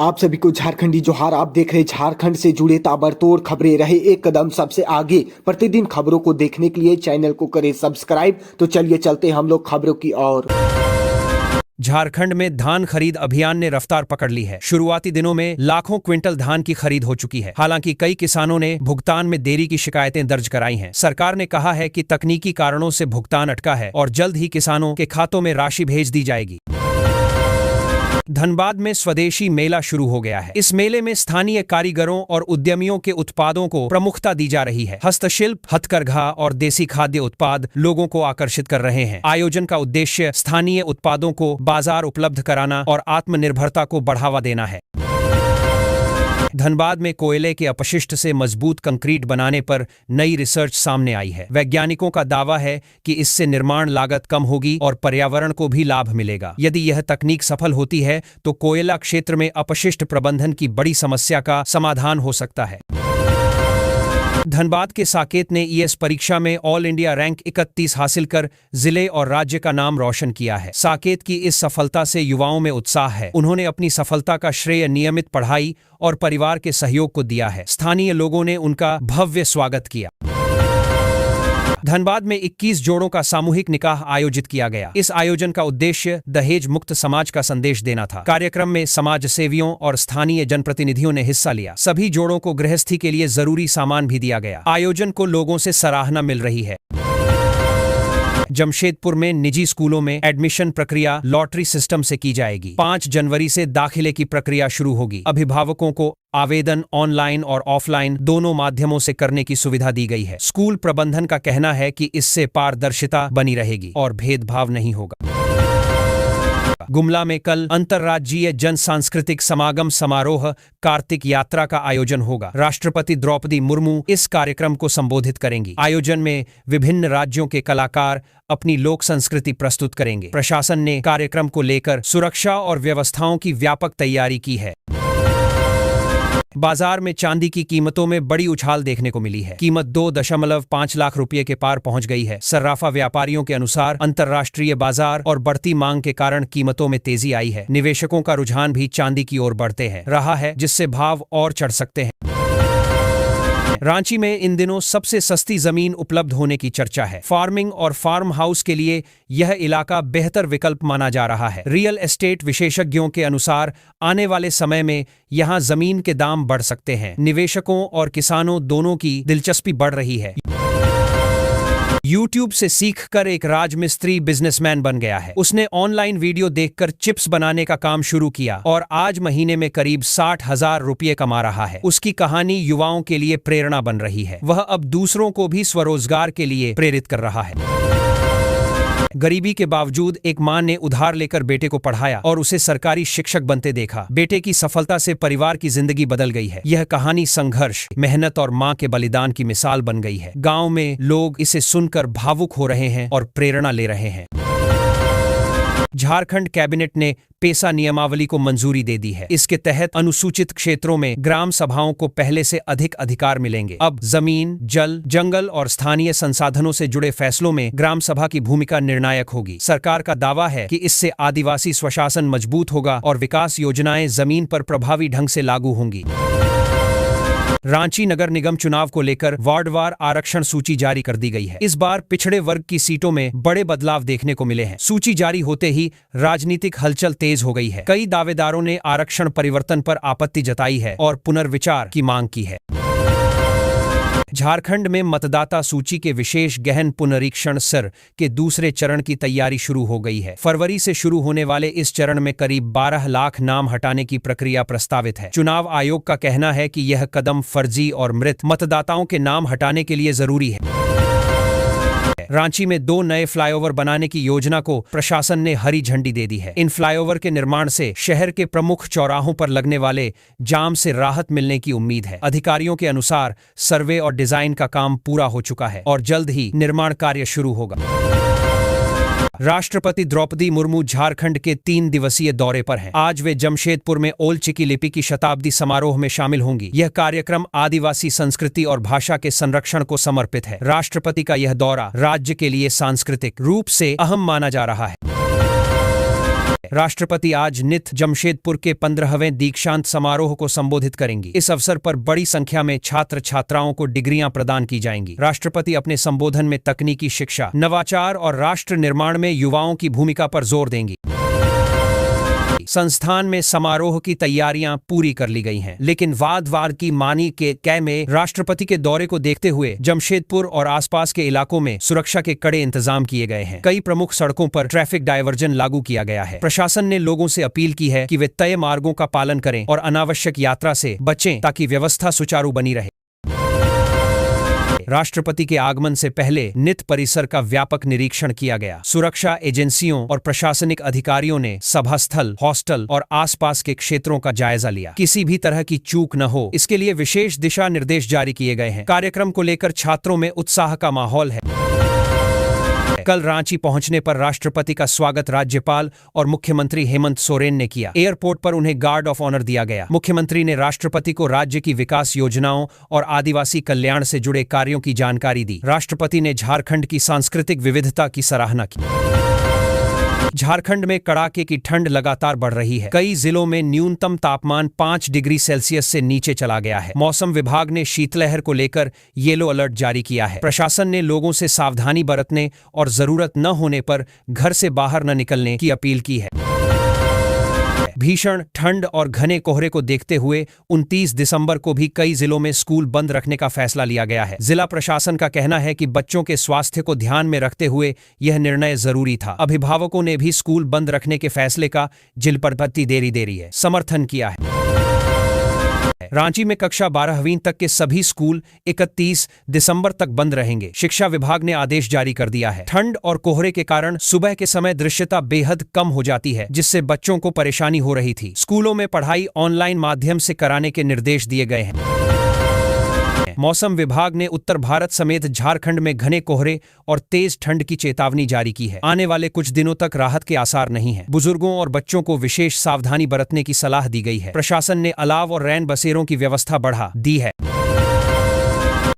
आप सभी को झारखंडी जोहार। आप देख रहे झारखंड से जुड़े ताबड़तोड़ खबरें, रहे एक कदम सबसे आगे। प्रतिदिन खबरों को देखने के लिए चैनल को करें सब्सक्राइब। तो चलिए चलते हम लोग खबरों की ओर। झारखंड में धान खरीद अभियान ने रफ्तार पकड़ ली है। शुरुआती दिनों में लाखों क्विंटल धान की खरीद हो चुकी है। हालांकि कई किसानों ने भुगतान में देरी की शिकायतें दर्ज कराई हैं। सरकार ने कहा है कि तकनीकी कारणों से भुगतान अटका है और जल्द ही किसानों के खातों में राशि भेज दी जाएगी। धनबाद में स्वदेशी मेला शुरू हो गया है। इस मेले में स्थानीय कारीगरों और उद्यमियों के उत्पादों को प्रमुखता दी जा रही है। हस्तशिल्प, हथकरघा और देसी खाद्य उत्पाद लोगों को आकर्षित कर रहे हैं। आयोजन का उद्देश्य स्थानीय उत्पादों को बाजार उपलब्ध कराना और आत्मनिर्भरता को बढ़ावा देना है। धनबाद में कोयले के अपशिष्ट से मजबूत कंक्रीट बनाने पर नई रिसर्च सामने आई है। वैज्ञानिकों का दावा है कि इससे निर्माण लागत कम होगी और पर्यावरण को भी लाभ मिलेगा। यदि यह तकनीक सफल होती है तो कोयला क्षेत्र में अपशिष्ट प्रबंधन की बड़ी समस्या का समाधान हो सकता है। धनबाद के साकेत ने ईएस परीक्षा में ऑल इंडिया रैंक 31 हासिल कर जिले और राज्य का नाम रोशन किया है। साकेत की इस सफलता से युवाओं में उत्साह है। उन्होंने अपनी सफलता का श्रेय नियमित पढ़ाई और परिवार के सहयोग को दिया है। स्थानीय लोगों ने उनका भव्य स्वागत किया। धनबाद में 21 जोड़ों का सामूहिक निकाह आयोजित किया गया। इस आयोजन का उद्देश्य दहेज मुक्त समाज का संदेश देना था। कार्यक्रम में समाज सेवियों और स्थानीय जनप्रतिनिधियों ने हिस्सा लिया। सभी जोड़ों को गृहस्थी के लिए जरूरी सामान भी दिया गया। आयोजन को लोगों से सराहना मिल रही है। जमशेदपुर में निजी स्कूलों में एडमिशन प्रक्रिया लॉटरी सिस्टम से की जाएगी। 5 जनवरी से दाखिले की प्रक्रिया शुरू होगी। अभिभावकों को आवेदन ऑनलाइन और ऑफलाइन दोनों माध्यमों से करने की सुविधा दी गई है। स्कूल प्रबंधन का कहना है कि इससे पारदर्शिता बनी रहेगी और भेदभाव नहीं होगा। गुमला में कल अंतर्राज्यीय जन सांस्कृतिक समागम समारोह कार्तिक यात्रा का आयोजन होगा। राष्ट्रपति द्रौपदी मुर्मू इस कार्यक्रम को संबोधित करेंगी। आयोजन में विभिन्न राज्यों के कलाकार अपनी लोक संस्कृति प्रस्तुत करेंगे। प्रशासन ने कार्यक्रम को लेकर सुरक्षा और व्यवस्थाओं की व्यापक तैयारी की है। बाजार में चांदी की कीमतों में बड़ी उछाल देखने को मिली है। कीमत 2.5 लाख रुपए के पार पहुंच गई है। सर्राफा व्यापारियों के अनुसार अंतर्राष्ट्रीय बाजार और बढ़ती मांग के कारण कीमतों में तेजी आई है। निवेशकों का रुझान भी चांदी की ओर बढ़ते रहा है, जिससे भाव और चढ़ सकते हैं। रांची में इन दिनों सबसे सस्ती जमीन उपलब्ध होने की चर्चा है। फार्मिंग और फार्म हाउस के लिए यह इलाका बेहतर विकल्प माना जा रहा है। रियल एस्टेट विशेषज्ञों के अनुसार आने वाले समय में यहां जमीन के दाम बढ़ सकते हैं। निवेशकों और किसानों दोनों की दिलचस्पी बढ़ रही है। YouTube से सीखकर एक राजमिस्त्री बिजनेसमैन बन गया है। उसने ऑनलाइन वीडियो देखकर चिप्स बनाने का काम शुरू किया और आज महीने में करीब 60,000 रुपये कमा रहा है। उसकी कहानी युवाओं के लिए प्रेरणा बन रही है। वह अब दूसरों को भी स्वरोजगार के लिए प्रेरित कर रहा है। गरीबी के बावजूद एक मां ने उधार लेकर बेटे को पढ़ाया और उसे सरकारी शिक्षक बनते देखा। बेटे की सफलता से परिवार की जिंदगी बदल गई है। यह कहानी संघर्ष, मेहनत और मां के बलिदान की मिसाल बन गई है। गांव में लोग इसे सुनकर भावुक हो रहे हैं और प्रेरणा ले रहे हैं। झारखंड कैबिनेट ने पेसा नियमावली को मंजूरी दे दी है। इसके तहत अनुसूचित क्षेत्रों में ग्राम सभाओं को पहले से अधिक अधिकार मिलेंगे। अब जमीन, जल, जंगल और स्थानीय संसाधनों से जुड़े फैसलों में ग्राम सभा की भूमिका निर्णायक होगी। सरकार का दावा है कि इससे आदिवासी स्वशासन मजबूत होगा और विकास योजनाएं जमीन पर प्रभावी ढंग से लागू होंगी। रांची नगर निगम चुनाव को लेकर वार्डवार आरक्षण सूची जारी कर दी गई है। इस बार पिछड़े वर्ग की सीटों में बड़े बदलाव देखने को मिले हैं। सूची जारी होते ही राजनीतिक हलचल तेज हो गई है। कई दावेदारों ने आरक्षण परिवर्तन पर आपत्ति जताई है और पुनर्विचार की मांग की है। झारखंड में मतदाता सूची के विशेष गहन पुनरीक्षण सर के दूसरे चरण की तैयारी शुरू हो गई है। फरवरी से शुरू होने वाले इस चरण में करीब 12 लाख नाम हटाने की प्रक्रिया प्रस्तावित है। चुनाव आयोग का कहना है कि यह कदम फर्जी और मृत मतदाताओं के नाम हटाने के लिए जरूरी है। रांची में 2 नए फ्लाईओवर बनाने की योजना को प्रशासन ने हरी झंडी दे दी है। इन फ्लाईओवर के निर्माण से शहर के प्रमुख चौराहों पर लगने वाले जाम से राहत मिलने की उम्मीद है। अधिकारियों के अनुसार सर्वे और डिजाइन का काम पूरा हो चुका है और जल्द ही निर्माण कार्य शुरू होगा। राष्ट्रपति द्रौपदी मुर्मू झारखंड के 3 दिवसीय दौरे पर हैं। आज वे जमशेदपुर में ओल चिकी लिपि की शताब्दी समारोह में शामिल होंगी। यह कार्यक्रम आदिवासी संस्कृति और भाषा के संरक्षण को समर्पित है। राष्ट्रपति का यह दौरा राज्य के लिए सांस्कृतिक रूप से अहम माना जा रहा है। राष्ट्रपति आज नित जमशेदपुर के 15वें दीक्षांत समारोह को संबोधित करेंगी। इस अवसर पर बड़ी संख्या में छात्र छात्राओं को डिग्रियां प्रदान की जाएंगी। राष्ट्रपति अपने संबोधन में तकनीकी शिक्षा, नवाचार और राष्ट्र निर्माण में युवाओं की भूमिका पर जोर देंगी। संस्थान में समारोह की तैयारियां पूरी कर ली गई हैं, लेकिन वाद की मानी के कै में राष्ट्रपति के दौरे को देखते हुए जमशेदपुर और आसपास के इलाकों में सुरक्षा के कड़े इंतजाम किए गए हैं। कई प्रमुख सड़कों पर ट्रैफिक डायवर्जन लागू किया गया है। प्रशासन ने लोगों से अपील की है कि वे तय मार्गों का पालन करें और अनावश्यक यात्रा से बचें ताकि व्यवस्था सुचारू बनी रहे। राष्ट्रपति के आगमन से पहले नित परिसर का व्यापक निरीक्षण किया गया। सुरक्षा एजेंसियों और प्रशासनिक अधिकारियों ने सभा स्थल, हॉस्टल और आसपास के क्षेत्रों का जायजा लिया। किसी भी तरह की चूक न हो, इसके लिए विशेष दिशा निर्देश जारी किए गए हैं। कार्यक्रम को लेकर छात्रों में उत्साह का माहौल है। कल रांची पहुंचने पर राष्ट्रपति का स्वागत राज्यपाल और मुख्यमंत्री हेमंत सोरेन ने किया। एयरपोर्ट पर उन्हें गार्ड ऑफ ऑनर दिया गया। मुख्यमंत्री ने राष्ट्रपति को राज्य की विकास योजनाओं और आदिवासी कल्याण से जुड़े कार्यों की जानकारी दी। राष्ट्रपति ने झारखंड की सांस्कृतिक विविधता की सराहना की। झारखंड में कड़ाके की ठंड लगातार बढ़ रही है। कई जिलों में न्यूनतम तापमान 5 डिग्री सेल्सियस से नीचे चला गया है। मौसम विभाग ने शीतलहर को लेकर येलो अलर्ट जारी किया है। प्रशासन ने लोगों से सावधानी बरतने और जरूरत न होने पर घर से बाहर न निकलने की अपील की है। भीषण ठंड और घने कोहरे को देखते हुए 29 दिसंबर को भी कई जिलों में स्कूल बंद रखने का फैसला लिया गया है। जिला प्रशासन का कहना है कि बच्चों के स्वास्थ्य को ध्यान में रखते हुए यह निर्णय जरूरी था। अभिभावकों ने भी स्कूल बंद रखने के फैसले का जिलपरपत्ती देरी है समर्थन किया है। रांची में कक्षा 12वीं तक के सभी स्कूल 31 दिसंबर तक बंद रहेंगे। शिक्षा विभाग ने आदेश जारी कर दिया है। ठंड और कोहरे के कारण सुबह के समय दृश्यता बेहद कम हो जाती है, जिससे बच्चों को परेशानी हो रही थी। स्कूलों में पढ़ाई ऑनलाइन माध्यम से कराने के निर्देश दिए गए हैं। मौसम विभाग ने उत्तर भारत समेत झारखंड में घने कोहरे और तेज ठंड की चेतावनी जारी की है। आने वाले कुछ दिनों तक राहत के आसार नहीं हैं। बुजुर्गों और बच्चों को विशेष सावधानी बरतने की सलाह दी गई है। प्रशासन ने अलाव और रैन बसेरों की व्यवस्था बढ़ा दी है।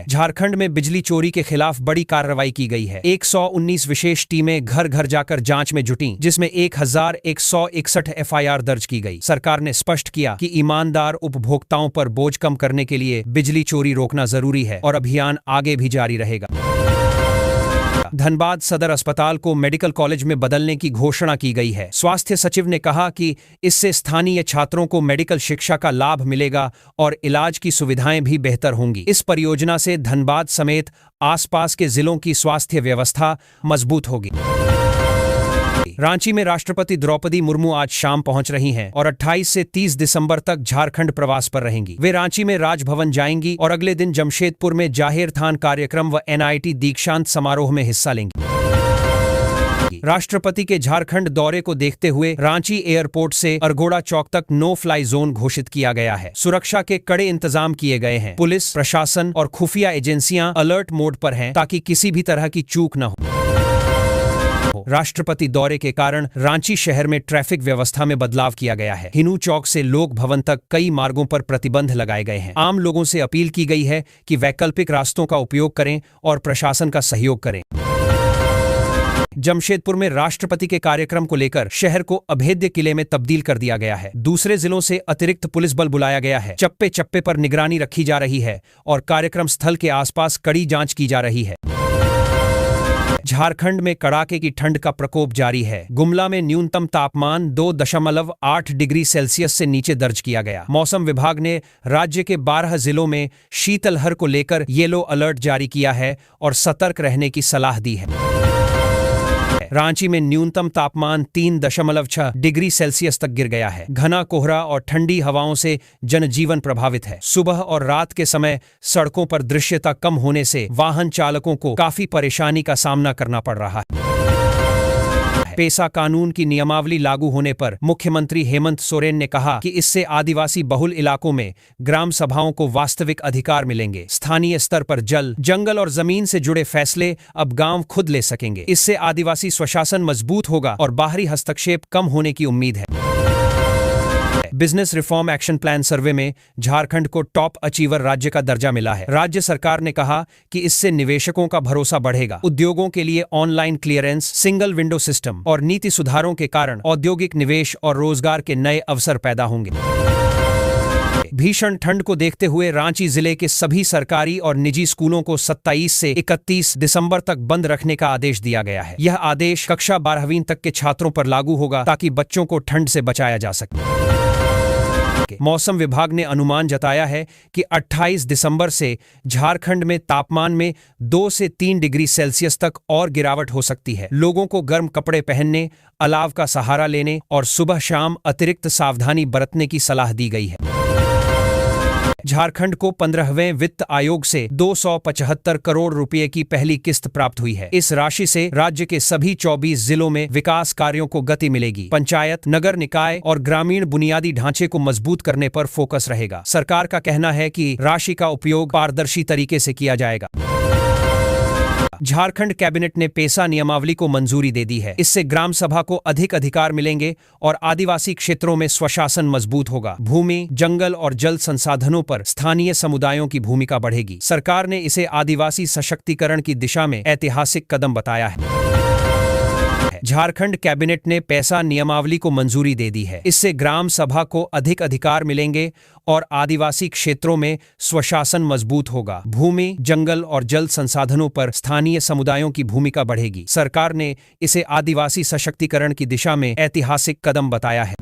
झारखंड में बिजली चोरी के खिलाफ बड़ी कार्रवाई की गई है। 119 विशेष टीमें घर घर जाकर जांच में जुटी, जिसमें 1161 एफआईआर दर्ज की गई। सरकार ने स्पष्ट किया कि ईमानदार उपभोक्ताओं पर बोझ कम करने के लिए बिजली चोरी रोकना जरूरी है और अभियान आगे भी जारी रहेगा। धनबाद सदर अस्पताल को मेडिकल कॉलेज में बदलने की घोषणा की गई है। स्वास्थ्य सचिव ने कहा कि इससे स्थानीय छात्रों को मेडिकल शिक्षा का लाभ मिलेगा और इलाज की सुविधाएं भी बेहतर होंगी। इस परियोजना से धनबाद समेत आसपास के जिलों की स्वास्थ्य व्यवस्था मजबूत होगी। रांची में राष्ट्रपति द्रौपदी मुर्मू आज शाम पहुंच रही हैं और 28 से 30 दिसंबर तक झारखंड प्रवास पर रहेंगी। वे रांची में राजभवन जाएंगी और अगले दिन जमशेदपुर में जाहिर थान कार्यक्रम व एनआईटी दीक्षांत समारोह में हिस्सा लेंगी। राष्ट्रपति के झारखंड दौरे को देखते हुए रांची एयरपोर्ट से अरगोड़ा चौक तक नो फ्लाई जोन घोषित किया गया है। सुरक्षा के कड़े इंतजाम किए गए हैं। पुलिस, प्रशासन और खुफिया एजेंसियां अलर्ट मोड पर हैं ताकि किसी भी तरह की चूक न हो। राष्ट्रपति दौरे के कारण रांची शहर में ट्रैफिक व्यवस्था में बदलाव किया गया है। हिनू चौक से लोक भवन तक कई मार्गों पर प्रतिबंध लगाए गए हैं। आम लोगों से अपील की गई है कि वैकल्पिक रास्तों का उपयोग करें और प्रशासन का सहयोग करें। जमशेदपुर में राष्ट्रपति के कार्यक्रम को लेकर शहर को अभेद्य किले में तब्दील कर दिया गया है। दूसरे जिलों से अतिरिक्त पुलिस बल बुलाया गया है। चप्पे चप्पे पर निगरानी रखी जा रही है और कार्यक्रम स्थल के आसपास कड़ी जांच की जा रही है। झारखंड में कड़ाके की ठंड का प्रकोप जारी है। गुमला में न्यूनतम तापमान 2.8 डिग्री सेल्सियस से नीचे दर्ज किया गया। मौसम विभाग ने राज्य के 12 जिलों में शीतलहर को लेकर येलो अलर्ट जारी किया है और सतर्क रहने की सलाह दी है। रांची में न्यूनतम तापमान 3.6 डिग्री सेल्सियस तक गिर गया है। घना कोहरा और ठंडी हवाओं से जनजीवन प्रभावित है। सुबह और रात के समय सड़कों पर दृश्यता कम होने से वाहन चालकों को काफी परेशानी का सामना करना पड़ रहा है। पेसा कानून की नियमावली लागू होने पर मुख्यमंत्री हेमंत सोरेन ने कहा कि इससे आदिवासी बहुल इलाकों में ग्राम सभाओं को वास्तविक अधिकार मिलेंगे। स्थानीय स्तर पर जल, जंगल और जमीन से जुड़े फैसले अब गांव खुद ले सकेंगे। इससे आदिवासी स्वशासन मजबूत होगा और बाहरी हस्तक्षेप कम होने की उम्मीद है। बिजनेस रिफॉर्म एक्शन प्लान सर्वे में झारखंड को टॉप अचीवर राज्य का दर्जा मिला है। राज्य सरकार ने कहा कि इससे निवेशकों का भरोसा बढ़ेगा। उद्योगों के लिए online clearance, single window system और नीति सुधारों के कारण औद्योगिक निवेश और रोजगार के नए अवसर पैदा होंगे। भीषण ठंड को देखते हुए रांची जिले के सभी सरकारी और निजी स्कूलों को 27 से 31 दिसंबर तक बंद रखने का आदेश दिया गया है। यह आदेश कक्षा 12वीं तक के छात्रों पर लागू होगा ताकि बच्चों को ठंड से बचाया जा सके। मौसम विभाग ने अनुमान जताया है कि 28 दिसंबर से झारखंड में तापमान में 2 से 3 डिग्री सेल्सियस तक और गिरावट हो सकती है। लोगों को गर्म कपड़े पहनने, अलाव का सहारा लेने और सुबह शाम अतिरिक्त सावधानी बरतने की सलाह दी गई है। झारखंड को 15वें वित्त आयोग से 275 करोड़ रुपए की पहली किस्त प्राप्त हुई है। इस राशि से राज्य के सभी 24 जिलों में विकास कार्यों को गति मिलेगी। पंचायत, नगर निकाय और ग्रामीण बुनियादी ढांचे को मजबूत करने पर फोकस रहेगा। सरकार का कहना है कि राशि का उपयोग पारदर्शी तरीके से किया जाएगा। झारखंड कैबिनेट ने पेसा नियमावली को मंजूरी दे दी है। इससे ग्राम सभा को अधिक अधिकार मिलेंगे और आदिवासी क्षेत्रों में स्वशासन मजबूत होगा। भूमि, जंगल और जल संसाधनों पर स्थानीय समुदायों की भूमिका बढ़ेगी। सरकार ने इसे आदिवासी सशक्तिकरण की दिशा में ऐतिहासिक कदम बताया है। झारखंड कैबिनेट ने पेसा नियमावली को मंजूरी दे दी है। इससे ग्राम सभा को अधिक अधिकार मिलेंगे और आदिवासी क्षेत्रों में स्वशासन मजबूत होगा। भूमि, जंगल और जल संसाधनों पर स्थानीय समुदायों की भूमिका बढ़ेगी। सरकार ने इसे आदिवासी सशक्तिकरण की दिशा में ऐतिहासिक कदम बताया है।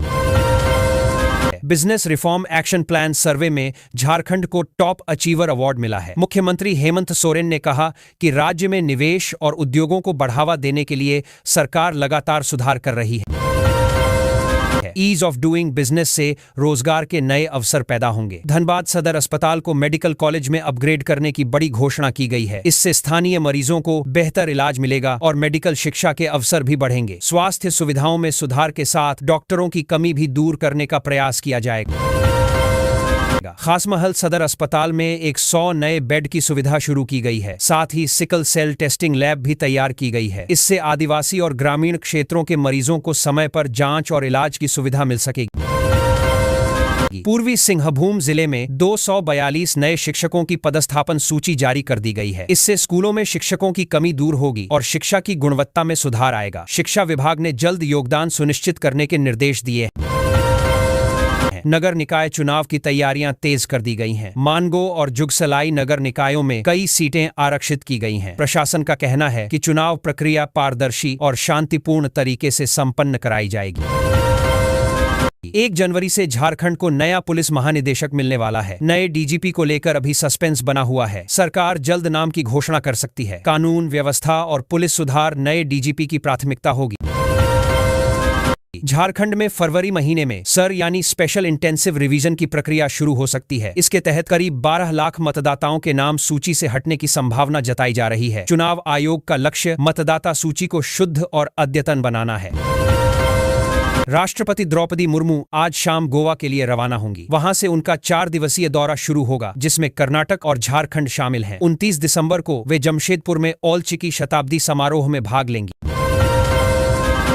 बिजनेस रिफॉर्म एक्शन प्लान सर्वे में झारखंड को टॉप अचीवर अवार्ड मिला है। मुख्यमंत्री हेमंत सोरेन ने कहा कि राज्य में निवेश और उद्योगों को बढ़ावा देने के लिए सरकार लगातार सुधार कर रही है। ईज ऑफ डूइंग बिजनेस से रोजगार के नए अवसर पैदा होंगे। धनबाद सदर अस्पताल को मेडिकल कॉलेज में अपग्रेड करने की बड़ी घोषणा की गई है। इससे स्थानीय मरीजों को बेहतर इलाज मिलेगा और मेडिकल शिक्षा के अवसर भी बढ़ेंगे। स्वास्थ्य सुविधाओं में सुधार के साथ डॉक्टरों की कमी भी दूर करने का प्रयास किया जाएगा। खासमहल सदर अस्पताल में 100 नए बेड की सुविधा शुरू की गई है। साथ ही सिकल सेल टेस्टिंग लैब भी तैयार की गई है। इससे आदिवासी और ग्रामीण क्षेत्रों के मरीजों को समय पर जांच और इलाज की सुविधा मिल सकेगी। पूर्वी सिंहभूम जिले में 242 नए शिक्षकों की पदस्थापन सूची जारी कर दी गई है। इससे स्कूलों में शिक्षकों की कमी दूर होगी और शिक्षा की गुणवत्ता में सुधार आएगा। शिक्षा विभाग ने जल्द योगदान सुनिश्चित करने के निर्देश दिए हैं। नगर निकाय चुनाव की तैयारियां तेज कर दी गई हैं। मानगो और जुगसलाई नगर निकायों में कई सीटें आरक्षित की गई हैं। प्रशासन का कहना है कि चुनाव प्रक्रिया पारदर्शी और शांतिपूर्ण तरीके से संपन्न कराई जाएगी। 1 जनवरी से झारखंड को नया पुलिस महानिदेशक मिलने वाला है। नए डीजीपी को लेकर अभी सस्पेंस बना हुआ है। सरकार जल्द नाम की घोषणा कर सकती है। कानून व्यवस्था और पुलिस सुधार नए डीजीपी की प्राथमिकता होगी। झारखंड में फरवरी महीने में सर यानी स्पेशल इंटेंसिव रिवीजन की प्रक्रिया शुरू हो सकती है। इसके तहत करीब 12 लाख मतदाताओं के नाम सूची से हटने की संभावना जताई जा रही है। चुनाव आयोग का लक्ष्य मतदाता सूची को शुद्ध और अद्यतन बनाना है। राष्ट्रपति द्रौपदी मुर्मू आज शाम गोवा के लिए रवाना होंगी। वहां से उनका 4 दिवसीय दौरा शुरू होगा, जिसमें कर्नाटक और झारखंड शामिल हैं। 29 दिसंबर को वे जमशेदपुर में औलचिकी शताब्दी समारोह में भाग लेंगी।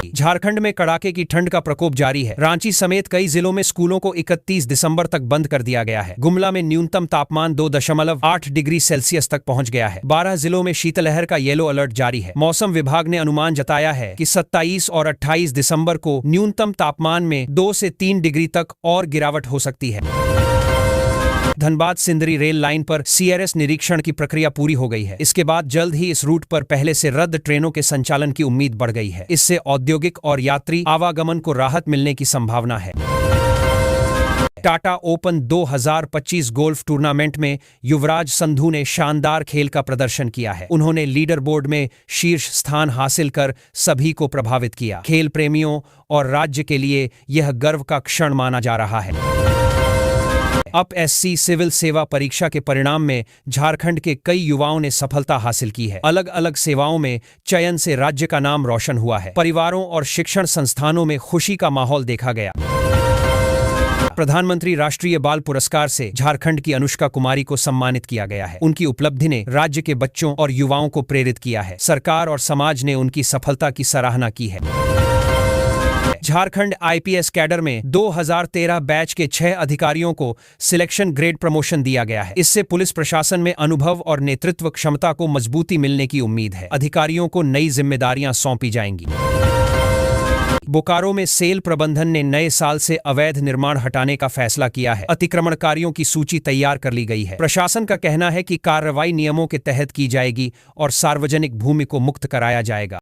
झारखंड में कड़ाके की ठंड का प्रकोप जारी है। रांची समेत कई जिलों में स्कूलों को 31 दिसंबर तक बंद कर दिया गया है। गुमला में न्यूनतम तापमान 2.8 डिग्री सेल्सियस तक पहुंच गया है। 12 जिलों में शीतलहर का येलो अलर्ट जारी है। मौसम विभाग ने अनुमान जताया है कि 27 और 28 दिसंबर को न्यूनतम तापमान में 2 से 3 डिग्री तक और गिरावट हो सकती है। धनबाद सिंदरी रेल लाइन पर सीआरएस निरीक्षण की प्रक्रिया पूरी हो गई है। इसके बाद जल्द ही इस रूट पर पहले से रद्द ट्रेनों के संचालन की उम्मीद बढ़ गई है। इससे औद्योगिक और यात्री आवागमन को राहत मिलने की संभावना है। टाटा ओपन 2025 गोल्फ टूर्नामेंट में युवराज संधू ने शानदार खेल का प्रदर्शन किया है। उन्होंने लीडर बोर्ड में शीर्ष स्थान हासिल कर सभी को प्रभावित किया। खेल प्रेमियों और राज्य के लिए यह गर्व का क्षण माना जा रहा है। अप एससी सिविल सेवा परीक्षा के परिणाम में झारखंड के कई युवाओं ने सफलता हासिल की है। अलग अलग सेवाओं में चयन से राज्य का नाम रोशन हुआ है। परिवारों और शिक्षण संस्थानों में खुशी का माहौल देखा गया। प्रधानमंत्री राष्ट्रीय बाल पुरस्कार से झारखंड की अनुष्का कुमारी को सम्मानित किया गया है। उनकी उपलब्धि ने राज्य के बच्चों और युवाओं को प्रेरित किया है। सरकार और समाज ने उनकी सफलता की सराहना की है। झारखंड आईपीएस कैडर में 2013 बैच के 6 अधिकारियों को सिलेक्शन ग्रेड प्रमोशन दिया गया है। इससे पुलिस प्रशासन में अनुभव और नेतृत्व क्षमता को मजबूती मिलने की उम्मीद है। अधिकारियों को नई जिम्मेदारियां सौंपी जाएंगी। बोकारो में सेल प्रबंधन ने नए साल से अवैध निर्माण हटाने का फैसला किया है। अतिक्रमणकारियों की सूची तैयार कर ली गई है। प्रशासन का कहना है कि कार्रवाई नियमों के तहत की जाएगी और सार्वजनिक भूमि को मुक्त कराया जाएगा।